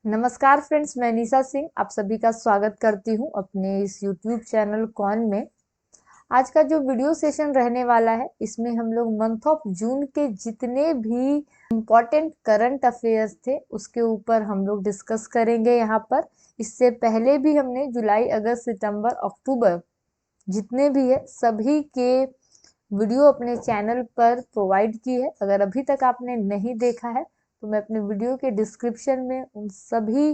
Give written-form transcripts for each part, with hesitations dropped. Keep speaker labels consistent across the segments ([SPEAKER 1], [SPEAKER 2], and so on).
[SPEAKER 1] नमस्कार फ्रेंड्स, मैं निशा सिंह आप सभी का स्वागत करती हूं अपने इस YouTube चैनल कॉन में। आज का जो वीडियो सेशन रहने वाला है, इसमें हम लोग मंथ ऑफ जून के जितने भी इम्पोर्टेंट करंट अफेयर्स थे उसके ऊपर हम लोग डिस्कस करेंगे यहाँ पर। इससे पहले भी हमने जुलाई, अगस्त, सितंबर, अक्टूबर जितने भी है सभी के वीडियो अपने चैनल पर प्रोवाइड की है। अगर अभी तक आपने नहीं देखा है तो मैं अपने वीडियो के डिस्क्रिप्शन में उन सभी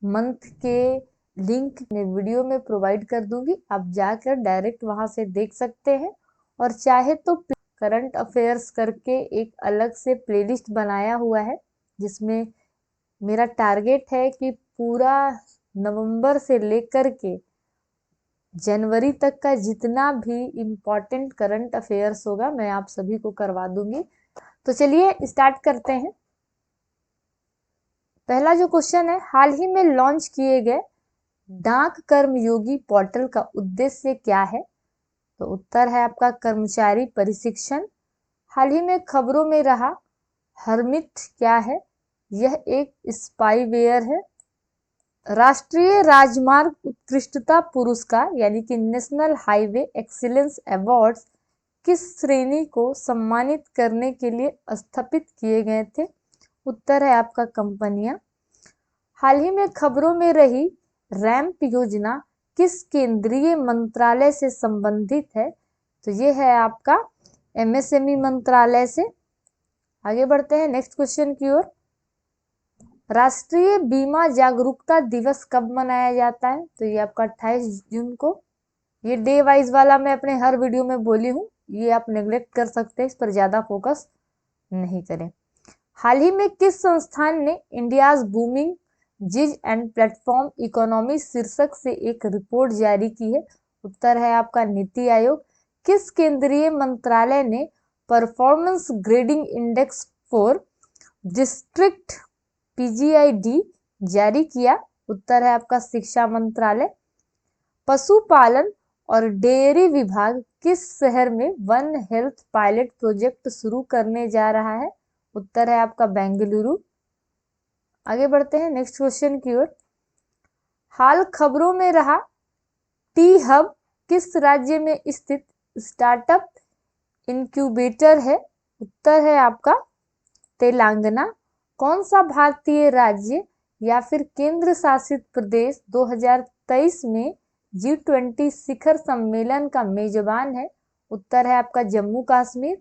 [SPEAKER 1] मंथ के लिंक मैं वीडियो में प्रोवाइड कर दूंगी, आप जाकर डायरेक्ट वहां से देख सकते हैं। और चाहे तो करंट अफेयर्स करके एक अलग से प्लेलिस्ट बनाया हुआ है, जिसमें मेरा टारगेट है कि पूरा नवंबर से लेकर के जनवरी तक का जितना भी इम्पोर्टेंट करंट अफेयर्स होगा मैं आप सभी को करवा दूंगी। तो चलिए स्टार्ट करते हैं। पहला जो क्वेश्चन है, हाल ही में लॉन्च किए गए डाक कर्मयोगी पोर्टल का उद्देश्य क्या है? तो उत्तर है आपका कर्मचारी प्रशिक्षण। हाल ही में खबरों में रहा हरमिट क्या है? यह एक स्पाईवेयर है। राष्ट्रीय राजमार्ग उत्कृष्टता पुरस्कार यानी कि नेशनल हाईवे एक्सीलेंस अवार्ड्स किस श्रेणी को सम्मानित करने के लिए स्थापित किए गए थे? उत्तर है आपका कंपनियां। हाल ही में खबरों में रही रैंप योजना किस केंद्रीय मंत्रालय से संबंधित है? तो ये है आपका एमएसएमई मंत्रालय से। आगे बढ़ते हैं नेक्स्ट क्वेश्चन की ओर। राष्ट्रीय बीमा जागरूकता दिवस कब मनाया जाता है? तो ये आपका 28 जून को। ये डे वाइज वाला मैं अपने हर वीडियो में बोली हूँ, ये आप नेग्लेक्ट कर सकते हैं, इस पर ज्यादा फोकस नहीं करें। हाल ही में किस संस्थान ने India's booming gig and platform economy शीर्षक से एक रिपोर्ट जारी की है? उत्तर है आपका नीति आयोग। किस केंद्रीय मंत्रालय ने performance grading index for district PGID जारी किया? उत्तर है आपका शिक्षा मंत्रालय। पशुपालन और डेयरी विभाग किस शहर में वन हेल्थ पायलट प्रोजेक्ट शुरू करने जा रहा है? उत्तर है आपका बेंगलुरु। आगे बढ़ते हैं नेक्स्ट क्वेश्चन की ओर। हाल खबरों में रहा टी हब किस राज्य में स्थित स्टार्टअप इंक्यूबेटर है? उत्तर है आपका तेलंगाना। कौन सा भारतीय राज्य या फिर केंद्र शासित प्रदेश 2023 में G20 शिखर सम्मेलन का मेजबान है? उत्तर है आपका जम्मू कश्मीर।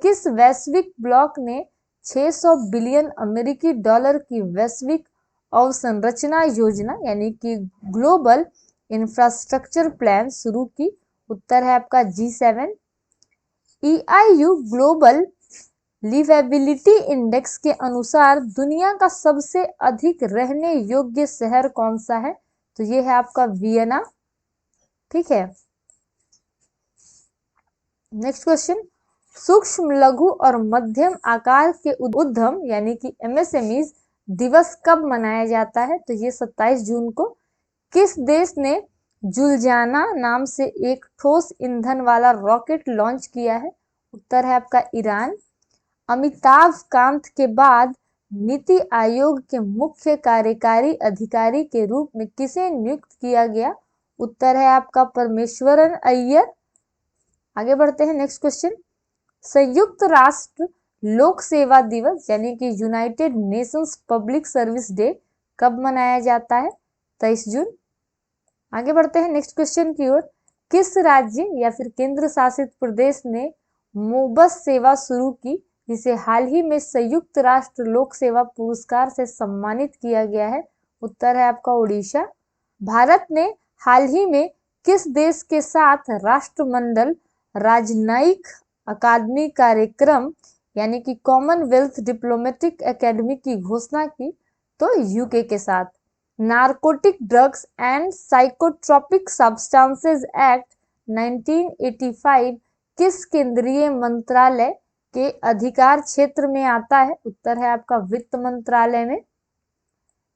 [SPEAKER 1] किस वैश्विक ब्लॉक ने 600 बिलियन अमेरिकी डॉलर की वैश्विक अवसंरचना योजना यानी कि ग्लोबल इंफ्रास्ट्रक्चर प्लान शुरू की? उत्तर है आपका G7। EIU global liveability index के अनुसार दुनिया का सबसे अधिक रहने योग्य शहर कौन सा है? तो ये है आपका वियना। ठीक है, नेक्स्ट क्वेश्चन। सूक्ष्म, लघु और मध्यम आकार के उद्यम यानी कि एमएसएमईज दिवस कब मनाया जाता है? तो ये 27 जून को। किस देश ने जुलजाना नाम से एक ठोस ईंधन वाला रॉकेट लॉन्च किया है? उत्तर है आपका ईरान। अमिताभ कांत के बाद नीति आयोग के मुख्य कार्यकारी अधिकारी के रूप में किसे नियुक्त किया गया? उत्तर है आपका परमेश्वरन अय्यर। आगे बढ़ते हैं नेक्स्ट क्वेश्चन। संयुक्त राष्ट्र लोक सेवा दिवस यानी कि United Nations public service day कब मनाया जाता है? 23 जून। आगे बढ़ते हैं नेक्स्ट क्वेश्चन की ओर। किस राज्य या फिर केंद्र शासित प्रदेश ने मोबस सेवा शुरू की, जिसे हाल ही में संयुक्त राष्ट्र लोक सेवा पुरस्कार से सम्मानित किया गया है? उत्तर है आपका उड़ीसा। भारत ने हाल ही में किस देश के साथ राष्ट्रमंडल राजनयिक अकादमी कार्यक्रम यानी कि कॉमनवेल्थ डिप्लोमेटिक एकेडमी की घोषणा की? तो यूके के साथ। Narcotic drugs and psychotropic substances act 1985 किस केंद्रीय मंत्रालय के अधिकार क्षेत्र में आता है? उत्तर है आपका वित्त मंत्रालय में।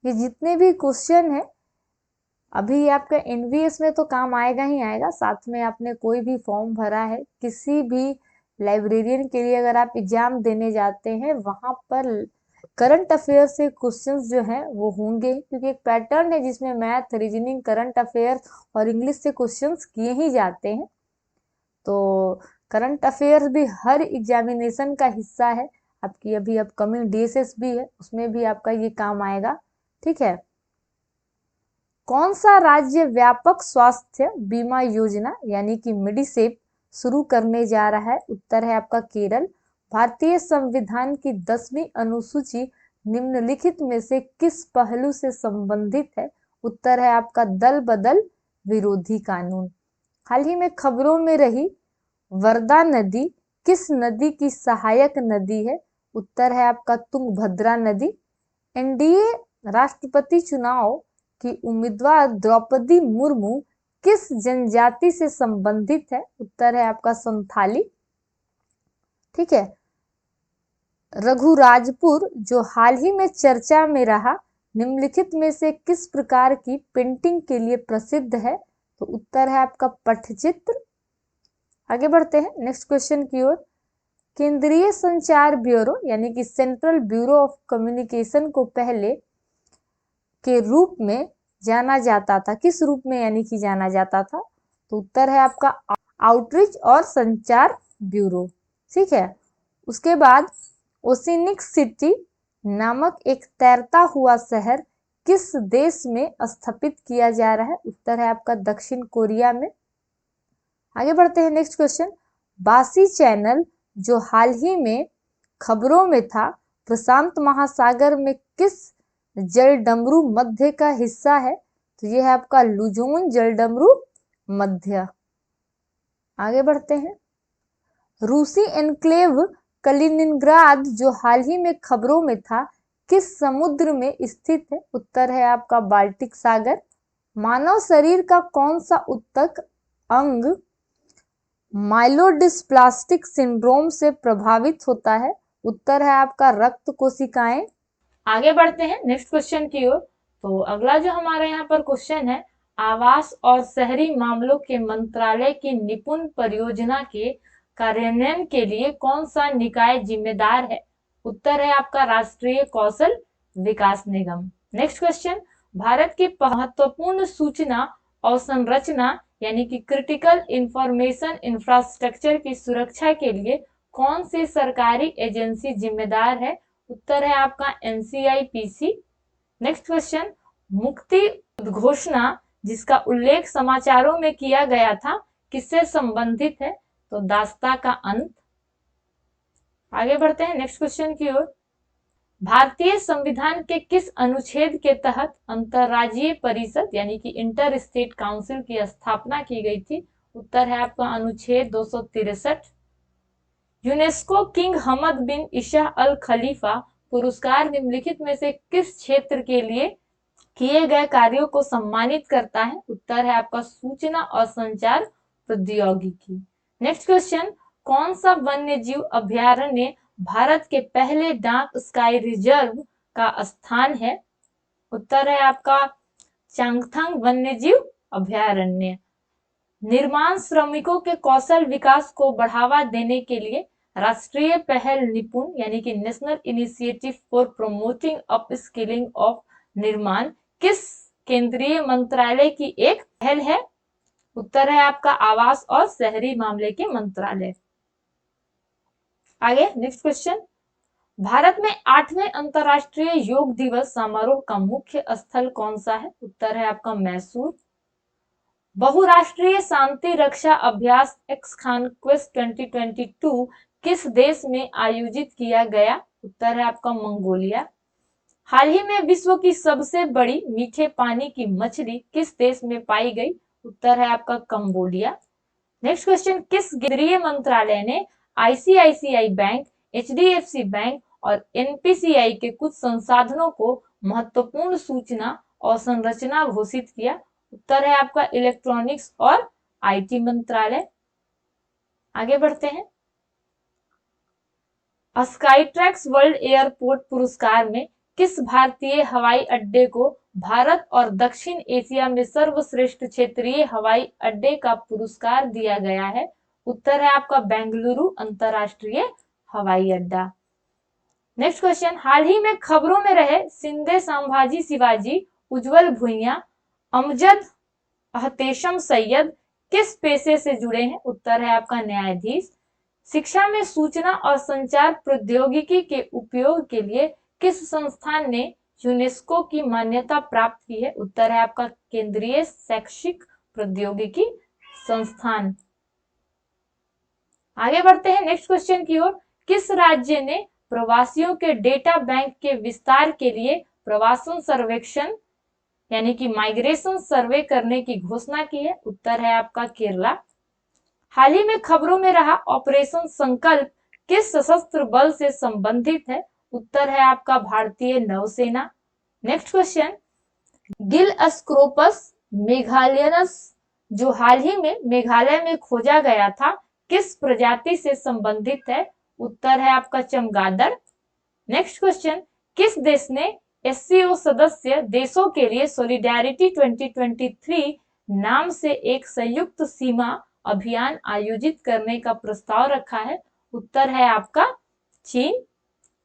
[SPEAKER 1] ये जितने भी क्वेश्चन है अभी आपका एनवीएस में तो काम आएगा ही आएगा, साथ में आपने कोई भी फॉर्म भरा है किसी भी लाइब्रेरियन के लिए, अगर आप एग्जाम देने जाते हैं वहां पर करंट अफेयर से क्वेश्चंस जो हैं वो होंगे, क्योंकि एक पैटर्न है जिसमें मैथ, रीजनिंग, करंट अफेयर और इंग्लिश से क्वेश्चंस किए ही जाते हैं। तो करंट अफेयर भी हर एग्जामिनेशन का हिस्सा है। आपकी अभी अपकमिंग डीएसएस भी है, उसमें भी आपका ये काम आएगा। ठीक है। कौन सा राज्य व्यापक स्वास्थ्य बीमा योजना यानी कि मेडिसेप शुरू करने जा रहा है? उत्तर है आपका केरल। भारतीय संविधान की 10वीं अनुसूची निम्नलिखित में से किस पहलू से संबंधित है? उत्तर है आपका दल बदल विरोधी कानून। हाल ही में खबरों में रही वर्धा नदी किस नदी की सहायक नदी है? उत्तर है आपका तुंगभद्रा नदी। एनडीए राष्ट्रपति चुनाव की उम्मीदवार द्रौपदी मुर्मू किस जनजाति से संबंधित है? उत्तर है आपका संथाली। ठीक है। रघुराजपुर जो हाल ही में चर्चा में रहा, निम्नलिखित में से किस प्रकार की पेंटिंग के लिए प्रसिद्ध है? तो उत्तर है आपका पटचित्र। आगे बढ़ते हैं नेक्स्ट क्वेश्चन की ओर। केंद्रीय संचार ब्यूरो यानी कि सेंट्रल ब्यूरो ऑफ कम्युनिकेशन को पहले के रूप में जाना जाता था, किस रूप में यानी कि जाना जाता था? तो उत्तर है आपका आउटरीच और संचार ब्यूरो। ठीक है। उसके बाद ओसिनिक सिटी नामक एक तैरता हुआ शहर किस देश में स्थापित किया जा रहा है? उत्तर है आपका दक्षिण कोरिया में। आगे बढ़ते हैं नेक्स्ट क्वेश्चन। बासी चैनल जो हाल ही में खबरों में था, प्रशांत महासागर में किस जलडमरू मध्य का हिस्सा है? तो यह है आपका लुजोन जलडमरू मध्य। आगे बढ़ते हैं। रूसी एन्क्लेव कलिनिनग्राद जो हाल ही में खबरों में था, किस समुद्र में स्थित है? उत्तर है आपका बाल्टिक सागर। मानव शरीर का कौन सा उत्तक अंग माइलोडिस्प्लास्टिक सिंड्रोम से प्रभावित होता है? उत्तर है आपका रक्त कोशिकाएं। आगे बढ़ते हैं नेक्स्ट क्वेश्चन की ओर। तो अगला जो हमारा यहाँ पर क्वेश्चन है, आवास और शहरी मामलों के मंत्रालय की निपुण परियोजना के कार्यान्वयन के लिए कौन सा निकाय जिम्मेदार है? उत्तर है आपका राष्ट्रीय कौशल विकास निगम। Next question. भारत की महत्वपूर्ण सूचना अवसंरचना यानी कि क्रिटिकल इंफॉर्मेशन इंफ्रास्ट्रक्चर की सुरक्षा के लिए कौन सी सरकारी एजेंसी जिम्मेदार है? उत्तर है आपका एनसीआईपीसी। Next question. मुक्ति घोषणा जिसका उल्लेख समाचारों में किया गया था, किससे संबंधित है? तो दास्ता का अंत। आगे बढ़ते हैं नेक्स्ट क्वेश्चन की ओर। भारतीय संविधान के किस अनुच्छेद के तहत अंतरराज्यीय परिषद यानी कि इंटर स्टेट काउंसिल की स्थापना की गई थी? उत्तर है आपका अनुच्छेद 263। यूनेस्को किंग हमद बिन ईसा अल खलीफा पुरस्कार निम्नलिखित में से किस क्षेत्र के लिए किए गए कार्यों को सम्मानित करता है? उत्तर है आपका सूचना और संचार प्रौद्योगिकी। Next question. कौन सा वन्य जीव अभयारण्य भारत के पहले डार्क स्काई रिजर्व का स्थान है? उत्तर है आपका चांगथंग वन्य जीव अभयारण्य। निर्माण श्रमिकों के कौशल विकास को बढ़ावा देने के लिए राष्ट्रीय पहल निपुण यानी कि national initiative for promoting upskilling of निर्माण किस केंद्रीय मंत्रालय की एक पहल है? उत्तर है आपका आवास और शहरी मामले के मंत्रालय। आगे नेक्स्ट क्वेश्चन। भारत में 8वें अंतरराष्ट्रीय योग दिवस समारोह का मुख्य स्थल कौन सा है? उत्तर है आपका मैसूर। बहुराष्ट्रीय शांति रक्षा अभ्यास एक्सकॉन्क्वेस्ट 2022 किस देश में आयोजित किया गया? उत्तर है आपका मंगोलिया। हाल ही में विश्व की सबसे बड़ी मीठे पानी की मछली किस देश में पाई गई? उत्तर है आपका कंबोडिया। Next question. किस केंद्रीय मंत्रालय ने आईसीआईसीआई बैंक, एचडीएफसी बैंक और एनपीसीआई के कुछ संसाधनों को महत्वपूर्ण सूचना और संरचना घोषित किया? उत्तर है आपका इलेक्ट्रॉनिक्स और आईटी मंत्रालय। आगे बढ़ते हैं। स्काईट्रैक्स वर्ल्ड एयरपोर्ट पुरस्कार में किस भारतीय हवाई अड्डे को भारत और दक्षिण एशिया में सर्वश्रेष्ठ क्षेत्रीय हवाई अड्डे का पुरस्कार दिया गया है? उत्तर है आपका बेंगलुरु अंतरराष्ट्रीय हवाई अड्डा। नेक्स्ट क्वेश्चन, हाल ही में खबरों में रहे शिंदे संभाजी शिवाजी उज्जवल भुइयां अमजद अहतेशम सैयद किस पेशे से जुड़े हैं? उत्तर है आपका न्यायाधीश। शिक्षा में सूचना और संचार प्रौद्योगिकी के उपयोग के लिए किस संस्थान ने यूनेस्को की मान्यता प्राप्त की है? उत्तर है आपका केंद्रीय शैक्षिक प्रौद्योगिकी संस्थान। आगे बढ़ते हैं नेक्स्ट क्वेश्चन की ओर, किस राज्य ने प्रवासियों के डेटा बैंक के विस्तार के लिए प्रवासन सर्वेक्षण यानी कि माइग्रेशन सर्वे करने की घोषणा की है? उत्तर है आपका केरला। हाल ही में खबरों में रहा ऑपरेशन संकल्प किस सशस्त्र बल से संबंधित है? उत्तर है आपका भारतीय नौसेना। नेक्स्ट क्वेश्चन, गिल स्क्रोपस मेघालयनस जो हाल ही में मेघालय में खोजा गया था किस प्रजाति से संबंधित है? उत्तर है आपका चमगादड़। नेक्स्ट क्वेश्चन, किस देश ने एससीओ सदस्य देशों के लिए सॉलिडेरिटी 2023 नाम से एक संयुक्त सीमा अभियान आयोजित करने का प्रस्ताव रखा है? उत्तर है आपका चीन।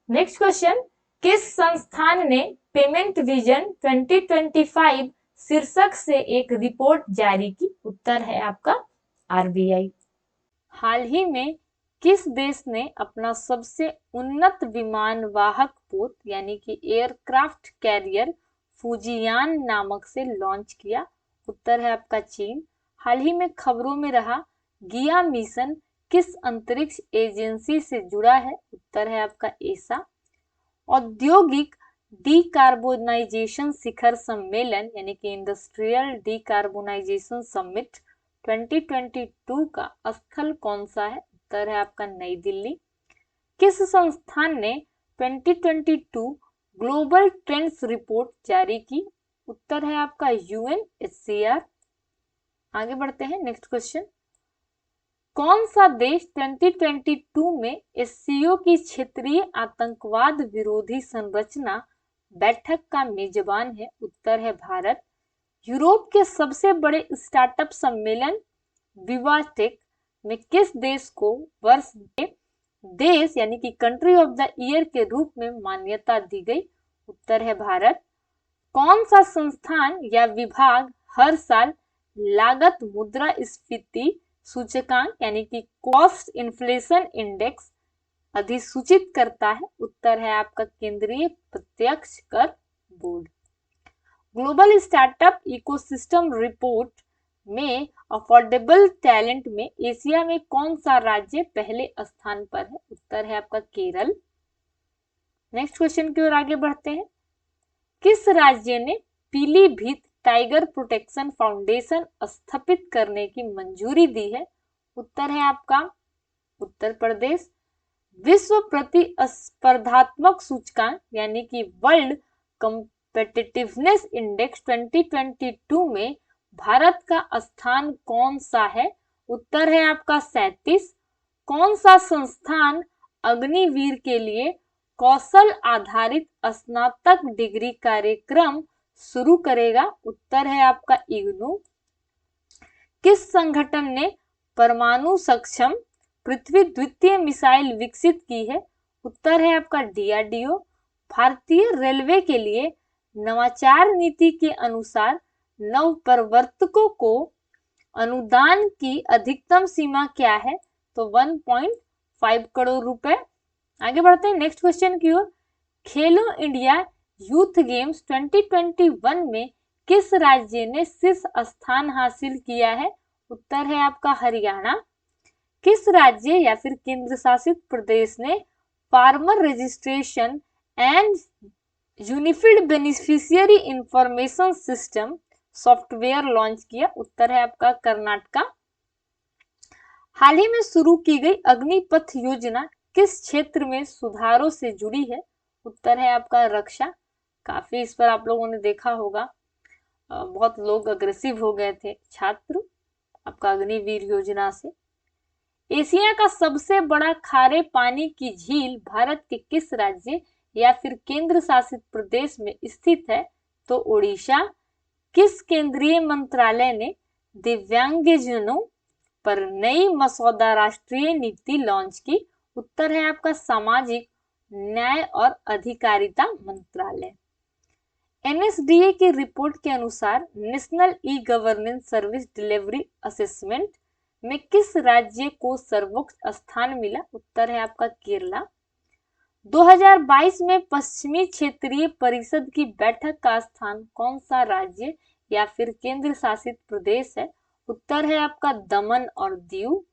[SPEAKER 1] नेक्स्ट क्वेश्चन, किस संस्थान ने पेमेंट विजन 2025 शीर्षक से एक रिपोर्ट जारी की? उत्तर है आपका आरबीआई। हाल ही में किस देश ने अपना सबसे उन्नत विमान वाहक पोत यानी कि एयरक्राफ्ट कैरियर फुजियान नामक से लॉन्च किया? उत्तर है आपका चीन। हाल ही में खबरों में रहा गिया मिशन किस अंतरिक्ष एजेंसी से जुड़ा है? उत्तर है आपका एसा। औद्योगिक डीकार्बोनाइजेशन शिखर सम्मेलन यानी कि इंडस्ट्रियल डीकार्बोनाइजेशन समिट 2022 का स्थल कौन सा है? उत्तर है आपका नई दिल्ली। किस संस्थान ने 2022 ग्लोबल ट्रेंड्स रिपोर्ट जारी की? उत्तर है आपका यूएनएचसीआर। आगे बढ़ते हैं नेक्स्ट क्वेश्चन, कौन सा देश 2022 में एससीओ की क्षेत्रीय आतंकवाद विरोधी संरचना बैठक का मेजबान है? उत्तर है भारत। यूरोप के सबसे बड़े स्टार्टअप सम्मेलन विवाटेक में किस देश को वर्ष के देश यानी कि कंट्री ऑफ द ईयर के रूप में मान्यता दी गई? उत्तर है भारत। कौन सा संस्थान या विभाग हर साल लागत मुद्रास्फीति सूचकांक यानी कि कॉस्ट इन्फ्लेशन इंडेक्स अधिसूचित करता है? उत्तर है आपका केंद्रीय प्रत्यक्ष कर board. Global startup ecosystem report में अफोर्डेबल टैलेंट में एशिया में कौन सा राज्य पहले स्थान पर है? उत्तर है आपका केरल। नेक्स्ट क्वेश्चन की ओर आगे बढ़ते हैं, किस राज्य ने पीलीभीत टाइगर प्रोटेक्शन फाउंडेशन स्थापित करने की मंजूरी दी है? उत्तर है आपका उत्तर प्रदेश। विश्व प्रतिस्पर्धात्मक सूचकांक यानी कि वर्ल्ड कॉम्पिटिटिवनेस इंडेक्स 2022 में भारत का स्थान कौन सा है? उत्तर है आपका 37। कौन सा संस्थान अग्निवीर के लिए कौशल आधारित स्नातक डिग्री कार्यक्रम शुरू करेगा? उत्तर है आपका इग्नू। किस संगठन ने परमाणु सक्षम पृथ्वी द्वितीय मिसाइल विकसित की है? उत्तर है आपका डीआरडीओ। भारतीय रेलवे के लिए नवाचार नीति के अनुसार नवप्रवर्तकों को अनुदान की अधिकतम सीमा क्या है? तो 1.5 करोड़ रुपए। आगे बढ़ते हैं नेक्स्ट क्वेश्चन की ओर, खेलो इंडिया यूथ गेम्स 2021 में किस राज्य ने शीर्ष स्थान हासिल किया है? उत्तर है आपका हरियाणा। किस राज्य या फिर केंद्र शासित प्रदेश ने farmer registration and unified beneficiary information system software launch किया? उत्तर है आपका कर्नाटका। हाल ही में शुरू की गई अग्निपथ योजना किस क्षेत्र में सुधारों से जुड़ी है? उत्तर है आपका रक्षा। काफी इस पर आप लोगों ने देखा होगा, बहुत लोग अग्रेसिव हो गए थे छात्र आपका अग्निवीर योजना से। एशिया का सबसे बड़ा खारे पानी की झील भारत के किस राज्य या फिर केंद्र शासित प्रदेश में स्थित है? तो ओडिशा। किस केंद्रीय मंत्रालय ने दिव्यांगजनों पर नई मसौदा राष्ट्रीय नीति लॉन्च की? उत्तर है आपका सामाजिक न्याय और अधिकारिता मंत्रालय। एनएसडीए की रिपोर्ट के अनुसार national e governance service delivery assessment में किस राज्य को सर्वोच्च स्थान मिला? उत्तर है आपका केरला। 2022 में पश्चिमी क्षेत्रीय परिषद की बैठक का स्थान कौन सा राज्य या फिर केंद्र शासित प्रदेश है? उत्तर है आपका दमन और दीव।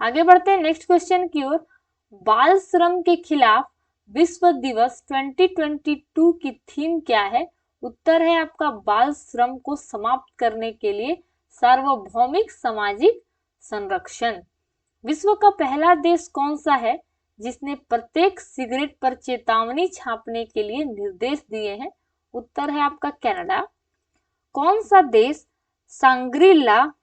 [SPEAKER 1] आगे बढ़ते हैं नेक्स्ट क्वेश्चन की ओर। बाल श्रम के खिलाफ विश्व दिवस 2022 की थीम क्या है? उत्तर है आपका बाल श्रम को समाप्त करने के लिए सार्वभौमिक सामाजिक संरक्षण। विश्व का पहला देश कौन सा है जिसने प्रत्येक सिगरेट पर चेतावनी छापने के लिए निर्देश दिए हैं? उत्तर है आपका कनाडा। कौन सा देश सांग्री-ला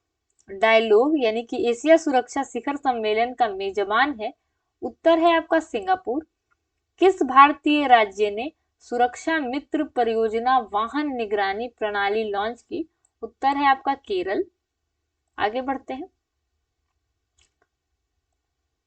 [SPEAKER 1] डायलॉग यानी कि एशिया सुरक्षा शिखर सम्मेलन का मेजबान है? उत्तर है आपका सिंगापुर। किस भारतीय राज्य ने सुरक्षा मित्र परियोजना वाहन निगरानी प्रणाली लॉन्च की? उत्तर है आपका केरल। आगे बढ़ते हैं।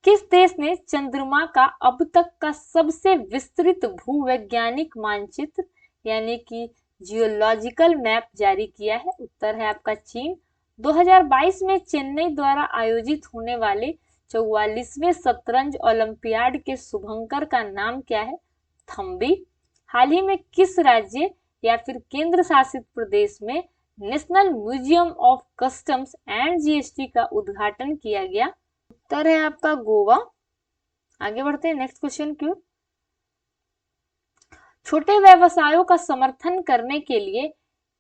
[SPEAKER 1] किस देश ने चंद्रमा का अब तक का सबसे विस्तृत भूवैज्ञानिक मानचित्र यानी कि जियोलॉजिकल मैप जारी किया है? उत्तर है आपका चीन। 2022 में चेन्नई द्वारा आयोजित होने वाले 44वें शतरंज ओलंपियाड के शुभंकर का नाम क्या है? थम्बी। हाल ही में किस राज्य या फिर केंद्र शासित प्रदेश में national museum of customs and GST का उद्घाटन किया गया? उत्तर है आपका गोवा। आगे बढ़ते हैं नेक्स्ट क्वेश्चन की ओर। छोटे व्यवसायों का समर्थन करने के लिए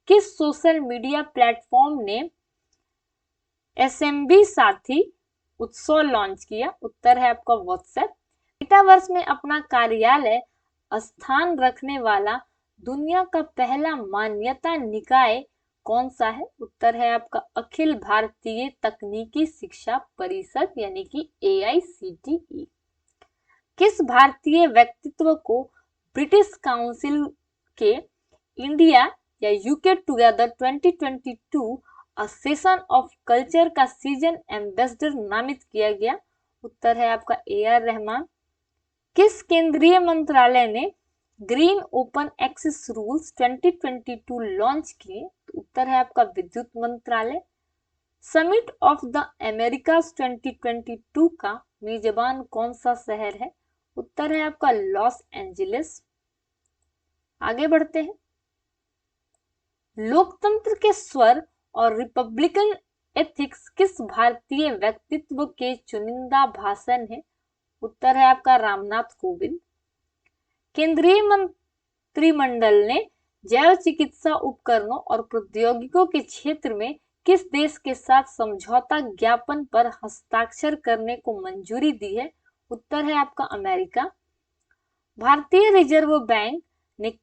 [SPEAKER 1] किस सोशल मीडिया प्लेटफॉर्म ने एसएमबी साथी उत्सव लॉन्च किया? उत्तर है आपका व्हाट्सएप। मेटावर्स में अपना कार्यालय स्थान रखने वाला दुनिया का पहला मान्यता निकाय कौन सा है? उत्तर है आपका अखिल भारतीय तकनीकी शिक्षा परिषद यानी कि AICTE। किस भारतीय व्यक्तित्व को ब्रिटिश काउंसिल के इंडिया या UK together 2022 a session of culture का सीजन एम्बेसडर नामित किया गया? उत्तर है आपका AR रहमान। किस केंद्रीय मंत्रालय ने green open access rules 2022 launch किए? उत्तर है आपका विद्युत मंत्रालय। समिट ऑफ द अमेरिकास 2022 का मेजबान कौन सा शहर है? उत्तर है आपका लॉस एंजलिस। आगे बढ़ते हैं। लोकतंत्र के स्वर और रिपब्लिकन एथिक्स किस भारतीय व्यक्तित्व के चुनिंदा भाषण है? उत्तर है आपका रामनाथ कोविंद। केंद्रीय मंत्रिमंडल ने जैव चिकित्सा उपकरणों और प्रौद्योगिकों के क्षेत्र में किस देश के साथ समझौता ज्ञापन पर हस्ताक्षर करने को मंजूरी दी है? उत्तर है आपका अमेरिका। भारतीय रिजर्व बैंक ने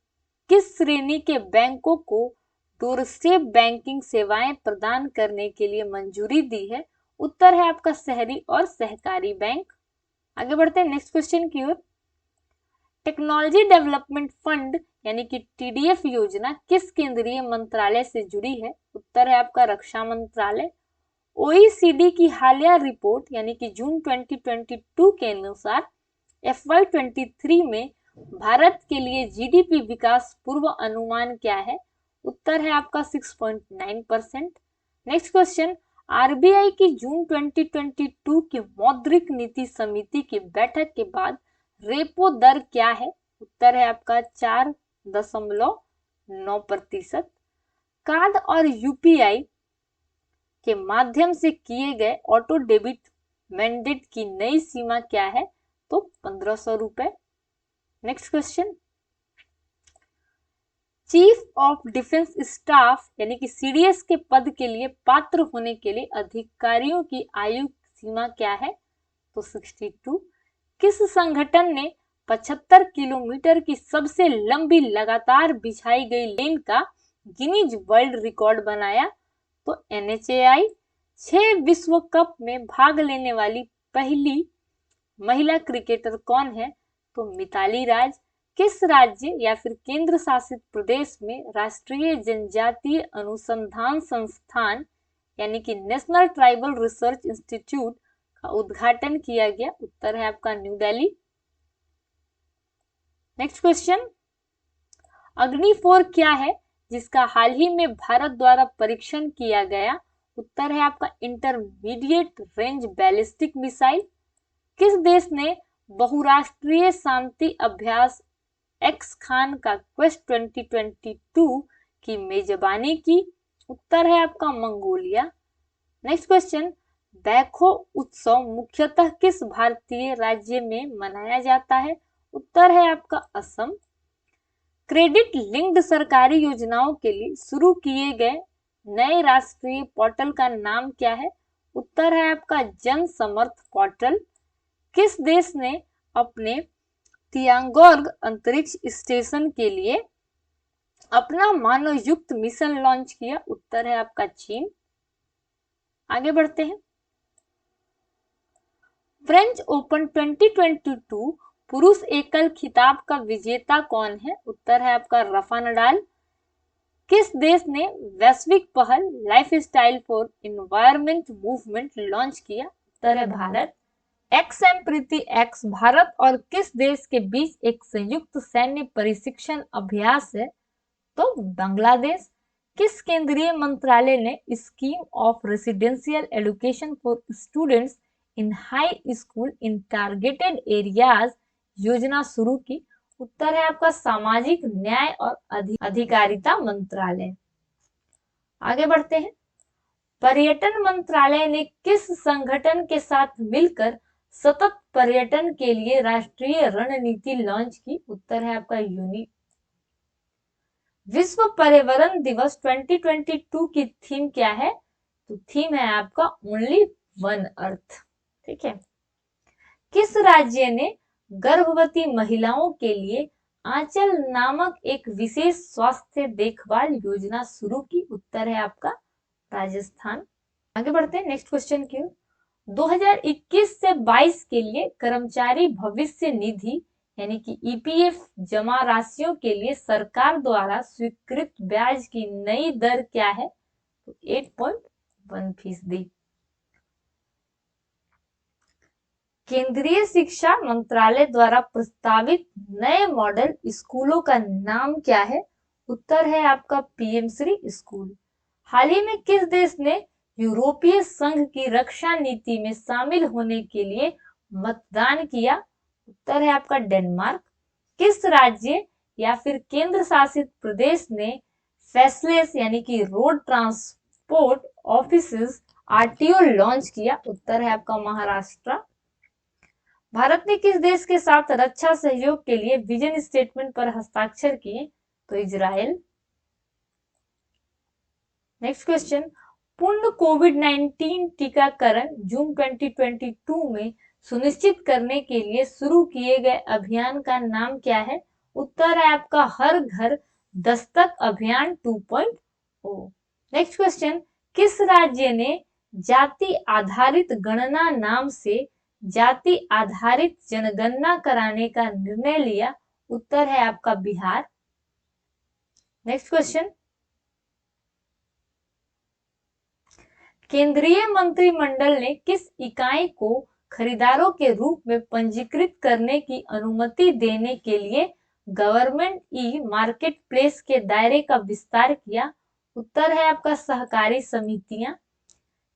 [SPEAKER 1] किस श्रेणी के बैंकों को डोरस्टेप बैंकिंग सेवाएं प्रदान करने के लिए मंजूरी दी है? उत्तर है आपका शहरी और सहकारी बैंक। आगे बढ़ते हैं नेक्स्ट क्वेश्चन की ओर। टेक्नोलॉजी डेवलपमेंट फंड यानी कि TDF योजना किस केंद्रीय मंत्रालय से जुड़ी है? उत्तर है आपका रक्षा मंत्रालय। OECD की हालिया रिपोर्ट यानी कि जून 2022 के अनुसार FY23 में भारत के लिए GDP विकास पूर्व अनुमान क्या है? उत्तर है आपका 6.9%। Next question. RBI की जून 2022 की मौद्रिक नीति समिति की बैठक के बाद रेपो दर क्या है? उत्तर है आपका 4.9%। कार्ड और UPI के माध्यम से किए गए ऑटो डेबिट मैंडेट की नई सीमा क्या है? तो 1500 रुपए। Next question. Chief of defence staff यानी कि CDS के पद के लिए पात्र होने के लिए अधिकारियों की आयु सीमा क्या है? तो 62। किस संगठन ने 75 किलोमीटर की सबसे लंबी लगातार बिछाई गई लेन का गिनीज वर्ल्ड रिकॉर्ड बनाया? तो NHAI। 6 विश्व कप में भाग लेने वाली पहली महिला क्रिकेटर कौन है? तो मिताली राज। किस राज्य या फिर केंद्र शासित प्रदेश में राष्ट्रीय जनजातीय अनुसंधान संस्थान यानी कि नेशनल ट्राइबल रिसर्च इंस्टीट्यूट का उद्घाटन किया गया? उत्तर है आपका न्यू दिल्ली। नेक्स्ट क्वेश्चन, अग्नि 4 क्या है जिसका हाल ही में भारत द्वारा परीक्षण किया गया? उत्तर है आपका इंटरमीडिएट रेंज बैलिस्टिक मिसाइल। किस देश ने बहुराष्ट्रीय शांति अभ्यास एक्स खान का क्वेस्ट 2022 की मेजबानी की? उत्तर है आपका मंगोलिया। नेक्स्ट क्वेश्चन, बैकहो उत्सव मुख्यतः किस भारतीय राज्य में मनाया जाता है? उत्तर है आपका असम। क्रेडिट लिंक्ड सरकारी योजनाओं के लिए शुरू किए गए नए राष्ट्रीय पोर्टल का नाम क्या है? उत्तर है आपका जन समर्थ पोर्टल। किस देश ने अपने तियांगोर्ग अंतरिक्ष स्टेशन के लिए अपना मानव युक्त मिशन लॉन्च किया? उत्तर है आपका चीन। आगे बढ़ते हैं, फ्रेंच ओपन 2022 पुरुष एकल खिताब का विजेता कौन है? उत्तर है आपका राफा नडाल। किस देश ने वैश्विक पहल lifestyle for environment movement launch किया? उत्तर है भारत। एक्सएम प्रीति एक्स भारत और किस देश के बीच एक संयुक्त सैन्य प्रशिक्षण अभ्यास है? तो बांग्लादेश। किस केंद्रीय मंत्रालय ने scheme of residential education for students in high school in targeted areas योजना शुरू की? उत्तर है आपका सामाजिक न्याय और अधिकारिता मंत्रालय। आगे बढ़ते हैं, पर्यटन मंत्रालय ने किस संगठन के साथ मिलकर सतत पर्यटन के लिए राष्ट्रीय रणनीति लॉन्च की? उत्तर है आपका यूनिट। विश्व पर्यावरण दिवस 2022 की थीम क्या है? तो थीम है आपका ओनली वन अर्थ। ठीक है, किस राज्य ने गर्भवती महिलाओं के लिए आंचल नामक एक विशेष स्वास्थ्य देखभाल योजना शुरू की? उत्तर है आपका राजस्थान। आगे बढ़ते हैं नेक्स्ट क्वेश्चन की। 2021 से 22 के लिए कर्मचारी भविष्य निधि यानी कि ईपीएफ जमा राशियों के लिए सरकार द्वारा स्वीकृत ब्याज की नई दर क्या है? तो 8.1%। केंद्रीय शिक्षा मंत्रालय द्वारा प्रस्तावित नए मॉडल स्कूलों का नाम क्या है? उत्तर है आपका पीएम श्री स्कूल। हाल ही में किस देश ने यूरोपीय संघ की रक्षा नीति में शामिल होने के लिए मतदान किया? उत्तर है आपका डेनमार्क। किस राज्य या फिर केंद्र शासित प्रदेश ने फैसलेस यानी कि road transport offices RTO launch किया? उत्तर है आपका महाराष्ट्र। भारत ने किस देश के साथ रक्षा सहयोग के लिए विजन स्टेटमेंट पर हस्ताक्षर किए? तो इजराइल। नेक्स्ट क्वेश्चन, पूर्ण कोविड-19 टीकाकरण जून 2022 में सुनिश्चित करने के लिए शुरू किए गए अभियान का नाम क्या है? उत्तर है आपका हर घर दस्तक अभियान 2.0। नेक्स्ट क्वेश्चन, किस राज्य ने जाति आधारित गणना नाम से जाति आधारित जनगणना कराने का निर्णय लिया? उत्तर है आपका बिहार। नेक्स्ट क्वेश्चन, केंद्रीय मंत्रिमंडल ने किस इकाई को खरीदारों के रूप में पंजीकृत करने की अनुमति देने के लिए गवर्नमेंट ई मार्केट प्लेस के दायरे का विस्तार किया? उत्तर है आपका सहकारी समितियां।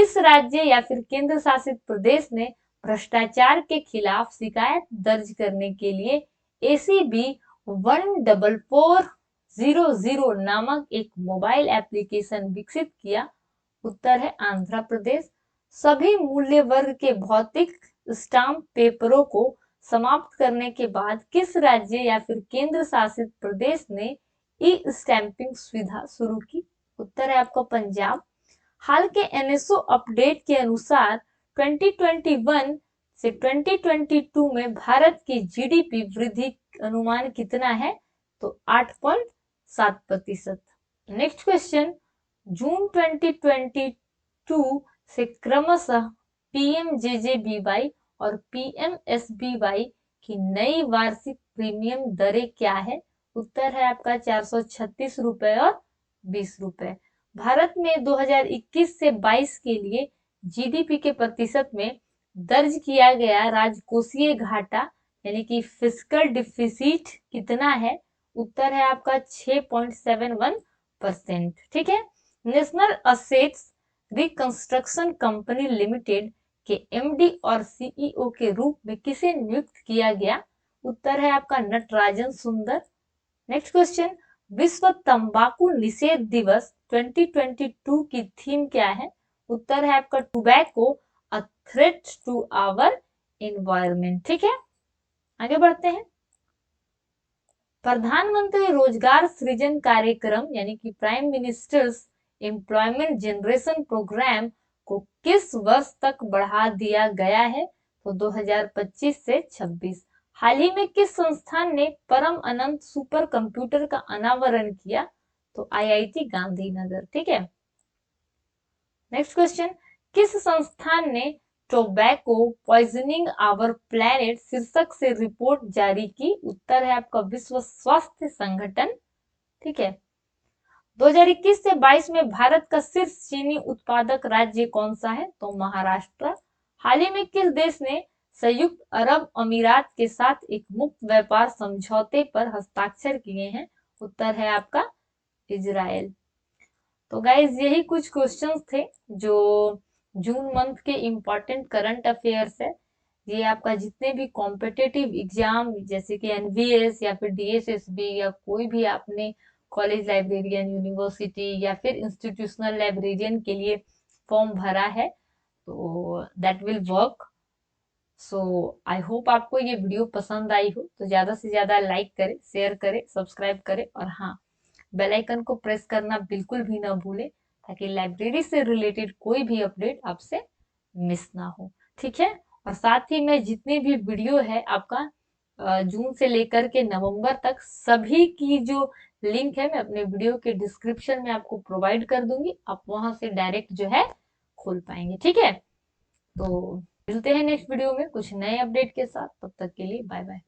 [SPEAKER 1] किस राज्य या फिर केंद्र शासित प्रदेश ने भ्रष्टाचार के खिलाफ शिकायत दर्ज करने के लिए ACB 14400 नामक एक मोबाइल एप्लीकेशन विकसित किया? उत्तर है आंध्र प्रदेश। सभी मूल्य वर्ग के भौतिक स्टाम्प पेपरों को समाप्त करने के बाद किस राज्य या फिर केंद्र शासित प्रदेश ने ई स्टैंपिंग सुविधा शुरू की? उत्तर है आपका पंजाब। हाल के NSO अपडेट के अनुसार 2021 से 2022 में भारत की GDP वृद्धि अनुमान कितना है? तो 8.7%। नेक्स्ट क्वेश्चन, जून 2022 से क्रमशः PMJJBY और PMSBY की नई वार्षिक प्रीमियम दरें क्या है? उत्तर है आपका 436 रुपए और 20 रुपए। भारत में 2021 से 22 के लिए GDP के प्रतिशत में दर्ज किया गया राजकोषीय घाटा यानी कि फिजिकल डिफिसिट कितना है? उत्तर है आपका 6.71%। ठीक है। National assets reconstruction company limited के एमडी और सीईओ के रूप में किसे नियुक्त किया गया? उत्तर है आपका नटराजन सुंदर। नेक्स्ट क्वेश्चन, विश्व तंबाकू निषेध दिवस 2022 की थीम क्या है? उत्तर है आपका tobacco a threat to our environment. ठीक है, आगे बढ़ते हैं। प्रधानमंत्री रोजगार सृजन कार्यक्रम यानी कि prime minister's employment generation programme को किस वर्ष तक बढ़ा दिया गया है? तो 2025 से 26। हाल ही में किस संस्थान ने परम अनंत सुपर कंप्यूटर का अनावरण किया? तो आईआईटी गांधीनगर। ठीक है। नेक्स्ट क्वेश्चन, किस संस्थान ने टोबैको पॉइजनिंग आवर प्लैनेट शीर्षक से रिपोर्ट जारी की? उत्तर है आपका विश्व स्वास्थ्य संगठन। ठीक है। 2021 से 22 में भारत का शीर्ष चीनी उत्पादक राज्य कौन सा है? तो महाराष्ट्र। हाल ही में किस देश ने संयुक्त अरब अमीरात के साथ एक मुक्त व्यापार समझौते पर हस्ताक्षर किए हैं? उत्तर है आपका इजराइल। तो गाइज यही कुछ क्वेश्चंस थे जो जून मंथ के इम्पोर्टेंट करंट अफेयर्स है। ये आपका जितने भी कॉम्पिटिटिव एग्जाम जैसे कि एनवीएस या फिर डीएसएसबी या कोई भी आपने कॉलेज लाइब्रेरियन, यूनिवर्सिटी या फिर इंस्टीट्यूशनल लाइब्रेरियन के लिए फॉर्म भरा है, तो that will work. So I hope आपको ये वीडियो पसंद आई हो, तो ज्यादा से ज्यादा लाइक करें, शेयर करें, सब्सक्राइब करें और हाँ, बेल आइकन को प्रेस करना बिल्कुल भी ना भूलें ताकि लाइब्रेरी से रिलेटेड कोई भी अपडेट आपसे मिस ना हो। ठीक है। और साथ ही में जितनी भी वीडियो है आपका जून से लेकर के नवंबर तक सभी की जो लिंक है मैं अपने वीडियो के डिस्क्रिप्शन में आपको प्रोवाइड कर दूंगी, आप वहां से डायरेक्ट जो है खोल पाएंगे। ठीक है। तो मिलते हैं नेक्स्ट वीडियो में कुछ नए अपडेट के साथ, तब तक के लिए बाय बाय।